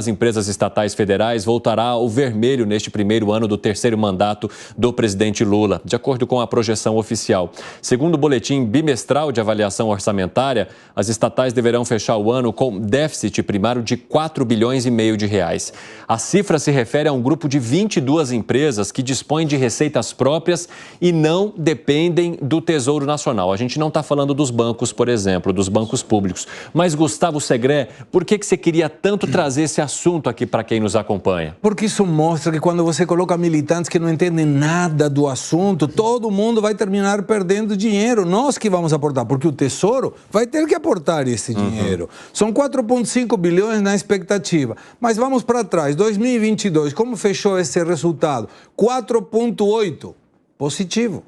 As empresas estatais federais voltará ao vermelho neste primeiro ano do terceiro mandato do presidente Lula, de acordo com a projeção oficial. Segundo o boletim bimestral de avaliação orçamentária, as estatais deverão fechar o ano com déficit primário de 4 bilhões e meio de reais. A cifra se refere a um grupo de 22 empresas que dispõem de receitas próprias e não dependem do Tesouro Nacional. A gente não está falando dos bancos, por exemplo, dos bancos públicos. Mas, Gustavo Segré, por que você queria tanto trazer esse assunto aqui para quem nos acompanha? Porque isso mostra que quando você coloca militantes que não entendem nada do assunto, todo mundo vai terminar perdendo dinheiro. Nós que vamos aportar, porque o Tesouro vai ter que aportar esse dinheiro. São 4,5 bilhões na expectativa. Mas vamos para trás, 2022, como fechou esse resultado? 4,8, positivo.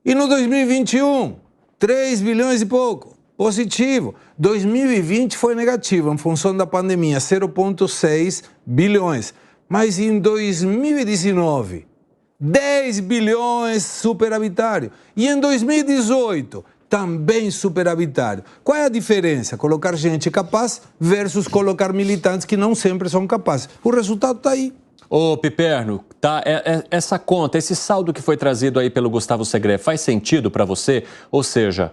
E no 2021, 3 bilhões e pouco. Positivo. 2020 foi negativo em função da pandemia, 0,6 bilhões. Mas em 2019, 10 bilhões superavitário. E em 2018, também superavitário. Qual é a diferença? Colocar gente capaz versus colocar militantes que não sempre são capazes. O resultado está aí. Ô, Piperno, tá, essa conta, esse saldo que foi trazido aí pelo Gustavo Segré, faz sentido para você? Ou seja,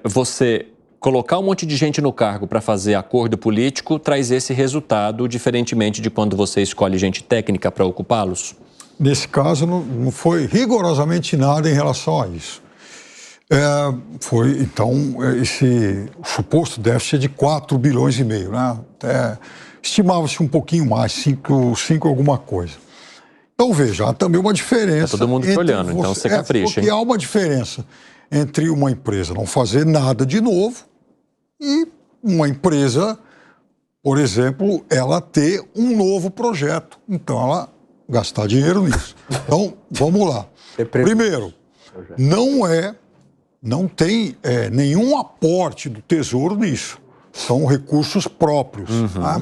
você colocar um monte de gente no cargo para fazer acordo político traz esse resultado, diferentemente de quando você escolhe gente técnica para ocupá-los? Nesse caso, não foi rigorosamente nada em relação a isso. Foi, então, esse suposto déficit de 4 bilhões e meio, né? Estimava-se um pouquinho mais, 5 alguma coisa. Então, veja, há também uma diferença. Todo mundo te olhando, então você capricha. Porque há uma diferença entre uma empresa não fazer nada de novo e uma empresa, por exemplo, ela ter um novo projeto. Então, ela gastar dinheiro nisso. Então, vamos lá. Primeiro, não tem nenhum aporte do Tesouro nisso. São recursos próprios. Tá?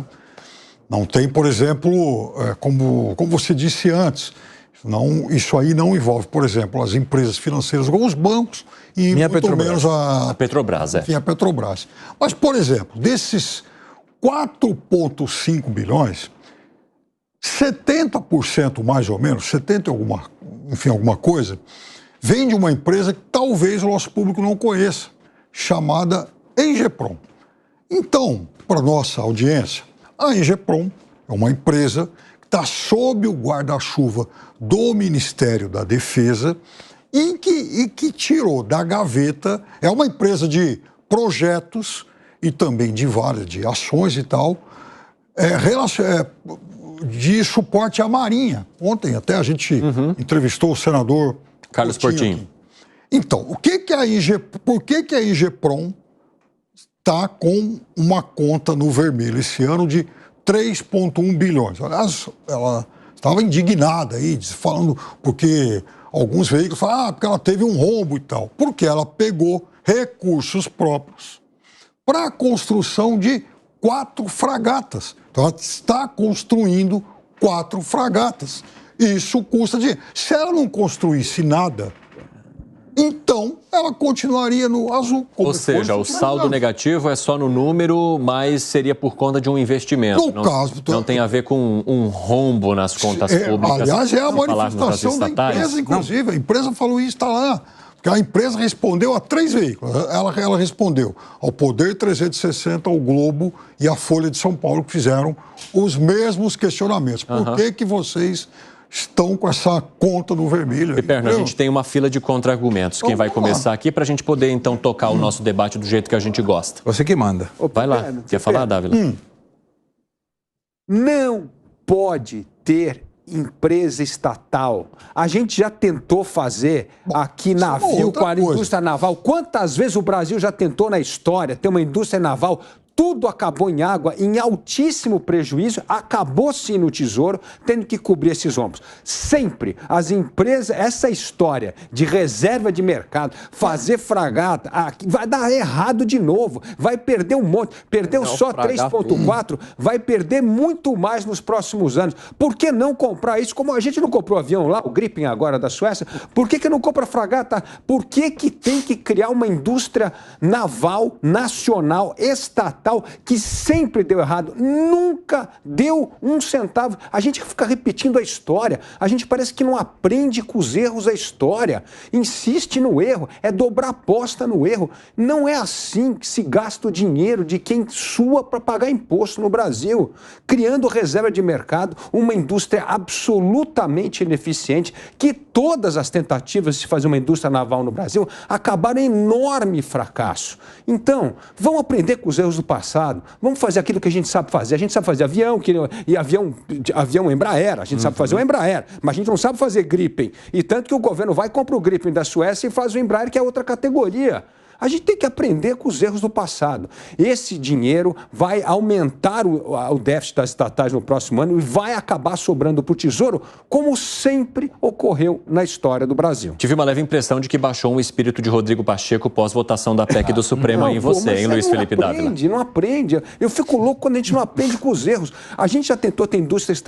Não tem, por exemplo, como você disse antes, isso aí não envolve, por exemplo, as empresas financeiras como os bancos e muito menos a Petrobras. Enfim, a Petrobras. Mas, por exemplo, desses 4,5 bilhões, 70% mais ou menos, 70 alguma coisa, vem de uma empresa que talvez o nosso público não conheça, chamada Engeprom. Então, para nossa audiência, a Engeprom é uma empresa que está sob o guarda-chuva do Ministério da Defesa e que tirou da gaveta, é uma empresa de projetos e também de várias, de ações e tal, de suporte à Marinha. Ontem até a gente entrevistou o senador Carlos Portinho. Então, por que a Engeprom está com uma conta no vermelho esse ano de 3,1 bilhões? Aliás, ela estava indignada aí, falando, porque alguns veículos falam, porque ela teve um rombo e tal. Porque ela pegou recursos próprios para a construção de 4 fragatas. Então, ela está construindo 4 fragatas. Isso custa dinheiro. Se ela não construísse nada, então ela continuaria no azul. Ou seja, o saldo negativo é só no número, mas seria por conta de um investimento. Não tem a ver com um rombo nas contas públicas. Aliás, é a manifestação da empresa, inclusive. A empresa falou isso, está lá. Porque a empresa respondeu a 3 veículos. Ela respondeu ao Poder 360, ao Globo e à Folha de São Paulo, que fizeram os mesmos questionamentos. Por que vocês estão com essa conta no vermelho? Piperno, a gente tem uma fila de contra-argumentos. Quem vai começar aqui para a gente poder, então, tocar o nosso debate do jeito que a gente gosta? Você que manda. Vai lá. Quer falar, Dávila? Não pode ter empresa estatal. A gente já tentou fazer aqui navio com a indústria naval. Quantas vezes o Brasil já tentou na história ter uma indústria naval? Tudo acabou em água, em altíssimo prejuízo, acabou sim no Tesouro, tendo que cobrir esses rombos. Sempre as empresas, essa história de reserva de mercado, fazer fragata, vai dar errado de novo, vai perder um monte, perdeu só 3,4, vai perder muito mais nos próximos anos. Por que não comprar isso? Como a gente não comprou avião lá, o Gripen agora da Suécia, por que não compra fragata? Por que tem que criar uma indústria naval, nacional, estatal, estatal que sempre deu errado, nunca deu um centavo. A gente fica repetindo a história, a gente parece que não aprende com os erros da história, insiste no erro, é dobrar a aposta no erro. Não é assim que se gasta o dinheiro de quem sua para pagar imposto no Brasil, criando reserva de mercado, uma indústria absolutamente ineficiente, que todas as tentativas de fazer uma indústria naval no Brasil acabaram em enorme fracasso. Então, vamos aprender com os erros do passado, vamos fazer aquilo que a gente sabe fazer. A gente sabe fazer avião, e avião Embraer, a gente sabe fazer o Embraer, mas a gente não sabe fazer Gripen. E tanto que o governo vai, compra o Gripen da Suécia e faz o Embraer, que é outra categoria. A gente tem que aprender com os erros do passado. Esse dinheiro vai aumentar o déficit das estatais no próximo ano e vai acabar sobrando para o Tesouro, como sempre ocorreu na história do Brasil. Tive uma leve impressão de que baixou um espírito de Rodrigo Pacheco pós-votação da PEC do Supremo aí em você, hein, Luiz Felipe Dávila? Não aprende. Eu fico louco quando a gente não aprende com os erros. A gente já tentou ter indústria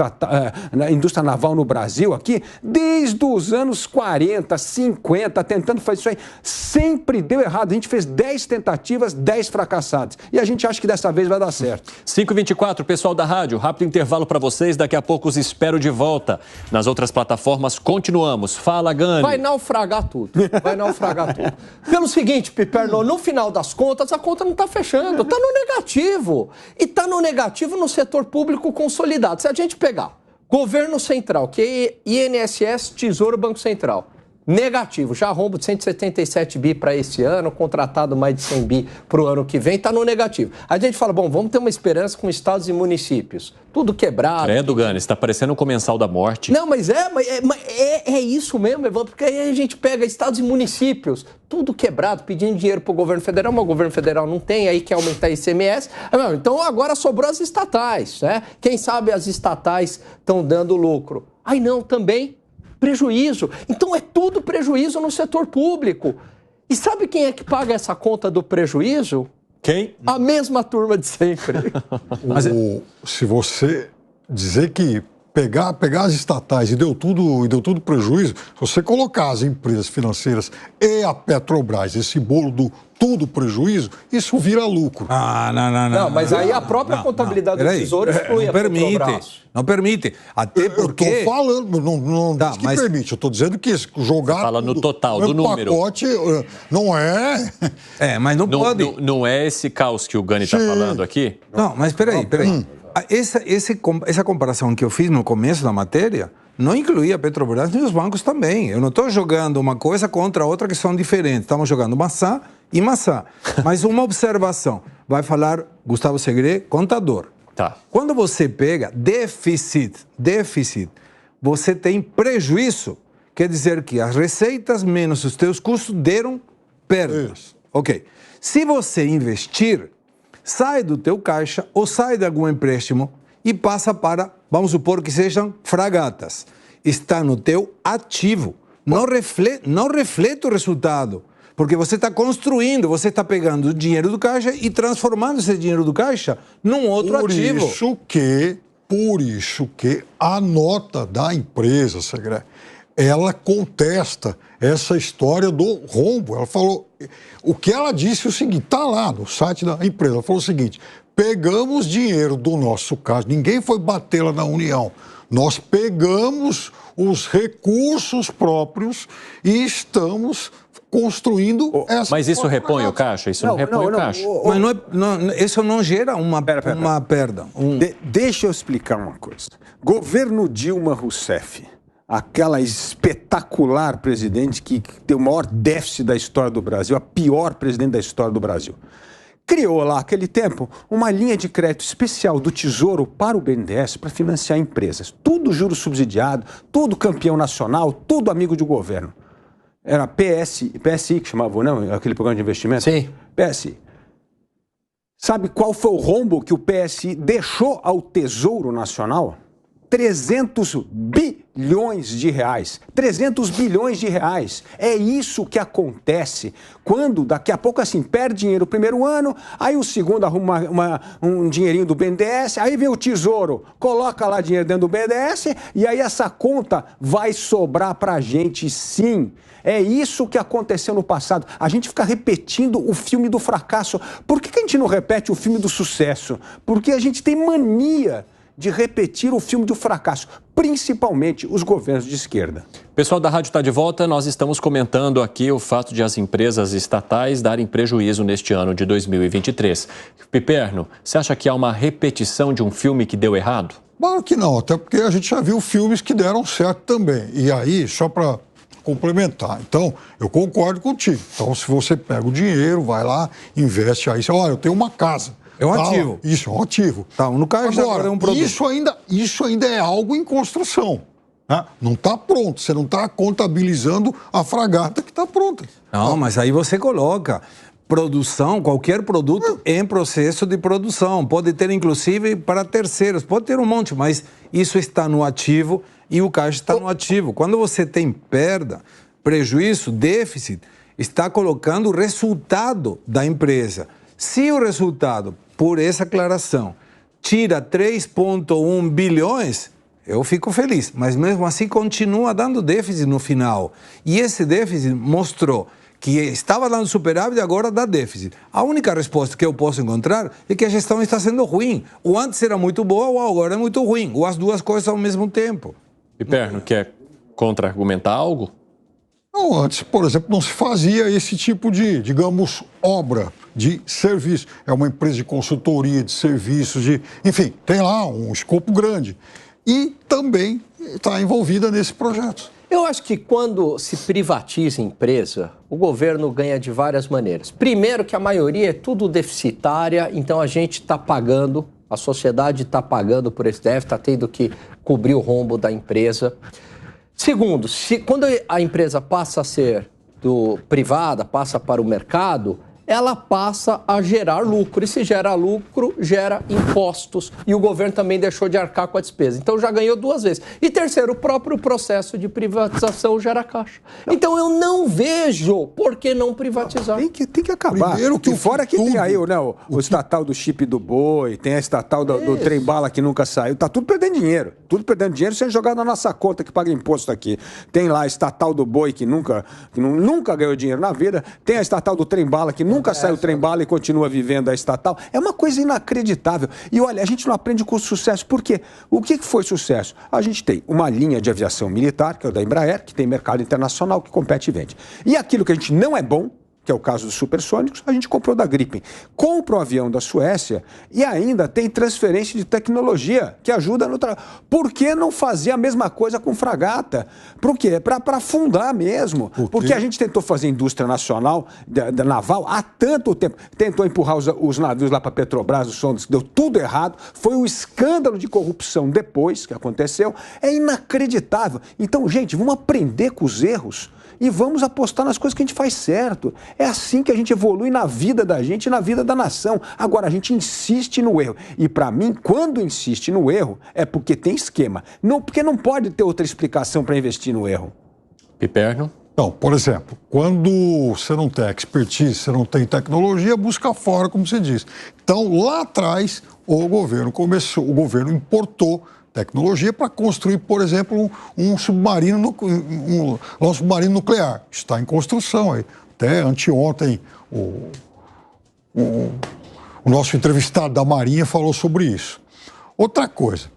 naval no Brasil aqui desde os anos 40, 50, tentando fazer isso aí. Sempre deu errado. A gente fez 10 tentativas, 10 fracassadas. E a gente acha que dessa vez vai dar certo. 5h24, pessoal da rádio, rápido intervalo para vocês, daqui a pouco os espero de volta. Nas outras plataformas, continuamos. Fala, Gani. Vai naufragar tudo. Vai naufragar tudo. Pelo seguinte, Piperno, no final das contas, a conta não está fechando, está no negativo. E está no negativo no setor público consolidado. Se a gente pegar governo central, que é INSS, Tesouro, Banco Central, negativo, já rombo de 177 bi para esse ano, contratado mais de 100 bi para o ano que vem, está no negativo. A gente fala, bom, vamos ter uma esperança com estados e municípios. Tudo quebrado. Credo, Gani, está parecendo um comensal da morte. Não, mas é isso mesmo, Evandro, porque aí a gente pega estados e municípios, tudo quebrado, pedindo dinheiro para o governo federal, mas o governo federal não tem, aí quer aumentar ICMS. Então agora sobrou as estatais, né? Quem sabe as estatais estão dando lucro. Aí não, também prejuízo. Então é tudo prejuízo no setor público. E sabe quem é que paga essa conta do prejuízo? Quem? A mesma turma de sempre. Se você dizer que pegar as estatais e deu tudo prejuízo, se você colocar as empresas financeiras e a Petrobras, esse bolo do tudo prejuízo, isso vira lucro. Não, mas aí a própria contabilidade do Tesouro exclui a Petrobras. Não permite. Até porque... Eu estou falando, não diz que permite. Eu estou dizendo que jogar... Você fala no total, do número. Pacote não é... mas não pode... Não é esse caos que o Gani está falando aqui? Não, mas peraí. Essa comparação que eu fiz no começo da matéria não incluía a Petrobras nem os bancos também. Eu não estou jogando uma coisa contra a outra que são diferentes. Estamos jogando maçã e maçã. Mas uma observação. Vai falar Gustavo Segre, contador. Tá. Quando você pega déficit, você tem prejuízo. Quer dizer que as receitas menos os teus custos deram perdas. Isso. Ok. Se você investir, sai do teu caixa ou sai de algum empréstimo e passa para, vamos supor que sejam fragatas. Está no teu ativo. Não reflete o resultado. Porque você está construindo, você está pegando o dinheiro do caixa e transformando esse dinheiro do caixa num outro ativo. Por isso que a nota da empresa, Segre, ela contesta essa história do rombo. Ela falou, o que ela disse é o seguinte, está lá no site da empresa, ela falou o seguinte, pegamos dinheiro do nosso caixa, ninguém foi bater lá na União, nós pegamos os recursos próprios e estamos construindo essa... Mas isso repõe o caixa? Isso não repõe o caixa? Mas isso não gera uma perda. Deixa eu explicar uma coisa. Governo Dilma Rousseff, aquela espetacular presidente que tem o maior déficit da história do Brasil, a pior presidente da história do Brasil, criou lá, naquele tempo, uma linha de crédito especial do Tesouro para o BNDES para financiar empresas. Tudo juro subsidiado, tudo campeão nacional, tudo amigo de governo. Era PSI que chamava, não? Aquele programa de investimento? Sim. PSI. Sabe qual foi o rombo que o PSI deixou ao Tesouro Nacional? 300 bilhões bilhões de reais, 300 bilhões de reais. É isso que acontece quando, daqui a pouco, assim, perde dinheiro o primeiro ano, aí o segundo arruma um dinheirinho do BNDES, aí vem o Tesouro, coloca lá dinheiro dentro do BNDES e aí essa conta vai sobrar pra gente, sim. É isso que aconteceu no passado. A gente fica repetindo o filme do fracasso. Por que a gente não repete o filme do sucesso? Porque a gente tem mania de repetir o filme do fracasso, principalmente os governos de esquerda. Pessoal da Rádio está de volta. Nós estamos comentando aqui o fato de as empresas estatais darem prejuízo neste ano de 2023. Piperno, você acha que há uma repetição de um filme que deu errado? Claro que não, até porque a gente já viu filmes que deram certo também. E aí, só para complementar. Então, eu concordo contigo. Então, se você pega o dinheiro, vai lá, investe aí. Você, olha, eu tenho uma casa. É um ativo. Isso, é um ativo. Tá, no caso, agora, é um produto. Isso ainda é algo em construção. Né? Não está pronto. Você não está contabilizando a fragata que está pronta. Não, mas aí você coloca produção, qualquer produto em processo de produção. Pode ter, inclusive, para terceiros. Pode ter um monte, mas isso está no ativo e o caixa está no ativo. Quando você tem perda, prejuízo, déficit, está colocando o resultado da empresa. Se o resultado, por essa aclaração, tira 3,1 bilhões, eu fico feliz. Mas mesmo assim continua dando déficit no final. E esse déficit mostrou que estava dando superávit e agora dá déficit. A única resposta que eu posso encontrar é que a gestão está sendo ruim. Ou antes era muito boa ou agora é muito ruim. Ou as duas coisas ao mesmo tempo. Piperno, quer contra-argumentar algo? Não, antes, por exemplo, não se fazia esse tipo de, digamos, obra de serviço. É uma empresa de consultoria, de serviços, enfim, tem lá um escopo grande. E também está envolvida nesse projeto. Eu acho que quando se privatiza empresa, o governo ganha de várias maneiras. Primeiro, que a maioria é tudo deficitária, então a gente está pagando, a sociedade está pagando por esse déficit, está tendo que cobrir o rombo da empresa. Segundo, quando a empresa passa a ser privada, passa para o mercado, ela passa a gerar lucro. E se gera lucro, gera impostos. E o governo também deixou de arcar com a despesa. Então já ganhou duas vezes. E terceiro, o próprio processo de privatização gera caixa. Então eu não vejo por que não privatizar. Tem que acabar. Primeiro que fora que tem aí né, o estatal do chip do boi, tem a estatal do trem-bala que nunca saiu. Tá tudo perdendo dinheiro. Tudo perdendo dinheiro sendo jogado na nossa conta que paga imposto aqui. Tem lá a estatal do boi que nunca ganhou dinheiro na vida. Tem a estatal do trem-bala que nunca saiu o trem-bala e continua vivendo a estatal. É uma coisa inacreditável. E olha, a gente não aprende com sucesso. Por quê? O que foi sucesso? A gente tem uma linha de aviação militar, que é o da Embraer, que tem mercado internacional, que compete e vende. E aquilo que a gente não é bom, que é o caso dos supersônicos, a gente comprou da Gripen. Compra o avião da Suécia e ainda tem transferência de tecnologia que ajuda no trabalho. Por que não fazer a mesma coisa com fragata? Por quê? Para afundar mesmo. Porque a gente tentou fazer indústria nacional, da naval, há tanto tempo. Tentou empurrar os navios lá para Petrobras, os sondas, deu tudo errado. Foi um escândalo de corrupção depois que aconteceu. É inacreditável. Então, gente, vamos aprender com os erros e vamos apostar nas coisas que a gente faz certo. É assim que a gente evolui na vida da gente e na vida da nação. Agora, a gente insiste no erro. E, para mim, quando insiste no erro, é porque tem esquema. Não, porque não pode ter outra explicação para investir no erro. Piperno? Então, por exemplo, quando você não tem expertise, você não tem tecnologia, busca fora, como você disse. Então, lá atrás, o governo importou tecnologia para construir, por exemplo, um submarino nuclear. Está em construção aí. Até anteontem, o nosso entrevistado da Marinha falou sobre isso. Outra coisa,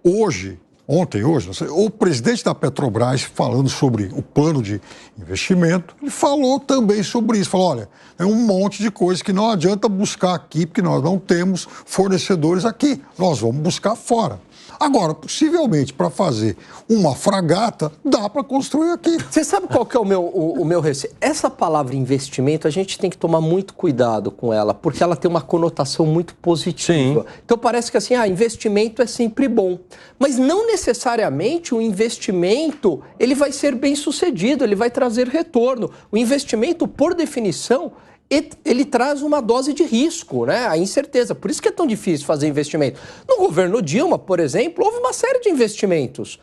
hoje, o presidente da Petrobras, falando sobre o plano de investimento, ele falou também sobre isso. Falou, olha, é um monte de coisa que não adianta buscar aqui, porque nós não temos fornecedores aqui. Nós vamos buscar fora. Agora, possivelmente, para fazer uma fragata, dá para construir aqui. Você sabe qual que é o meu receio? Essa palavra investimento, a gente tem que tomar muito cuidado com ela, porque ela tem uma conotação muito positiva. Sim. Então parece que assim, investimento é sempre bom. Mas não necessariamente o investimento ele vai ser bem sucedido, ele vai trazer retorno. O investimento, por definição, ele traz uma dose de risco, né? A incerteza. Por isso que é tão difícil fazer investimento. No governo Dilma, por exemplo, houve uma série de investimentos.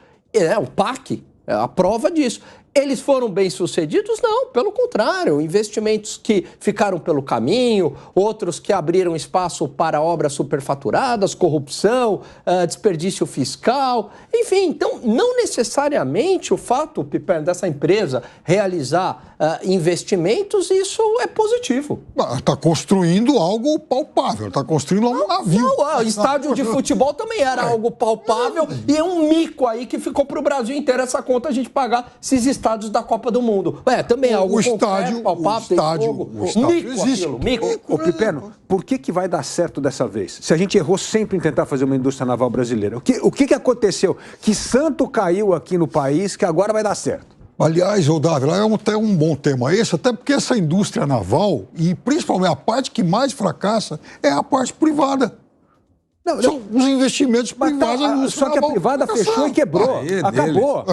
o PAC é a prova disso. Eles foram bem-sucedidos? Não, pelo contrário. Investimentos que ficaram pelo caminho, outros que abriram espaço para obras superfaturadas, corrupção, desperdício fiscal, enfim. Então, não necessariamente o fato, Piperno, dessa empresa realizar investimentos, isso é positivo. Está construindo algo palpável, está construindo um navio. Não, estádio de futebol também era algo palpável e é um mico aí que ficou para o Brasil inteiro essa conta a gente pagar esses estádios da Copa do Mundo. Também é algo concreto, palpável, o estádio existe. Ô, Piperno, por que vai dar certo dessa vez? Se a gente errou sempre em tentar fazer uma indústria naval brasileira, o que aconteceu? Que santo caiu aqui no país que agora vai dar certo? Aliás, Dávila, é até um bom tema esse, até porque essa indústria naval, e principalmente a parte que mais fracassa, é a parte privada. São os investimentos privados. Só que a privada fechou e quebrou. Acabou.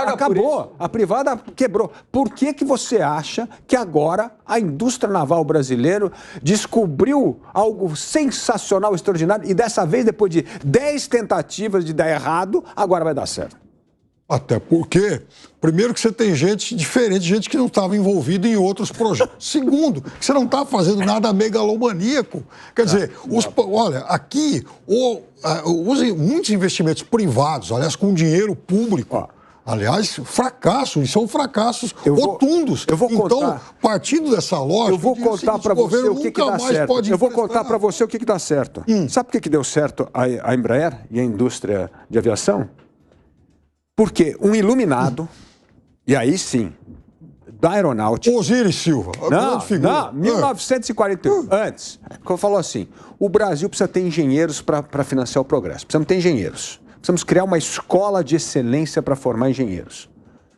Acabou. A privada quebrou. Por que você acha que agora a indústria naval brasileira descobriu algo sensacional, extraordinário, e dessa vez, depois de 10 tentativas de dar errado, agora vai dar certo? Até porque, primeiro, que você tem gente diferente, gente que não estava envolvida em outros projetos. Segundo, que você não está fazendo nada megalomaníaco. Quer dizer, olha, aqui, muitos investimentos privados, aliás, com dinheiro público, aliás, fracassos, e são fracassos rotundos. Então, partindo dessa lógica, eu vou contar para você o que dá certo. Eu vou contar para você o que dá certo. Sabe por que deu certo a Embraer e a indústria de aviação? Porque um iluminado, e aí sim, da aeronáutica... Osiris Silva, a grande figura. Não, 1941, antes, quando falou assim, o Brasil precisa ter engenheiros para financiar o progresso. Precisamos ter engenheiros. Precisamos criar uma escola de excelência para formar engenheiros.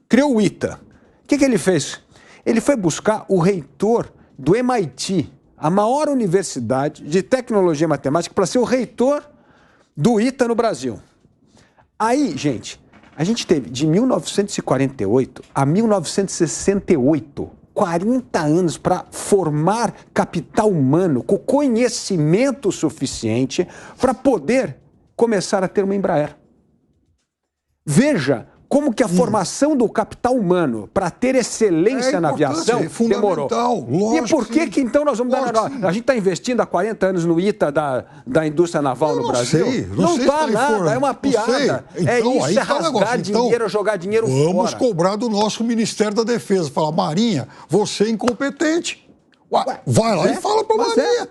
Criou o ITA. O que ele fez? Ele foi buscar o reitor do MIT, a maior universidade de tecnologia e matemática, para ser o reitor do ITA no Brasil. Aí, gente... A gente teve de 1948 a 1968, 40 anos para formar capital humano com conhecimento suficiente para poder começar a ter uma Embraer. Veja como que a formação do capital humano para ter excelência na aviação demorou. Lógico, e por que então nós vamos dar... A gente está investindo há 40 anos no ITA da indústria naval no Brasil? Não está nada, é uma piada. Então, isso, é rasgar dinheiro, jogar dinheiro fora. Vamos cobrar do nosso Ministério da Defesa. Falar, Marinha, você é incompetente. Vai lá e fala para a Marinha.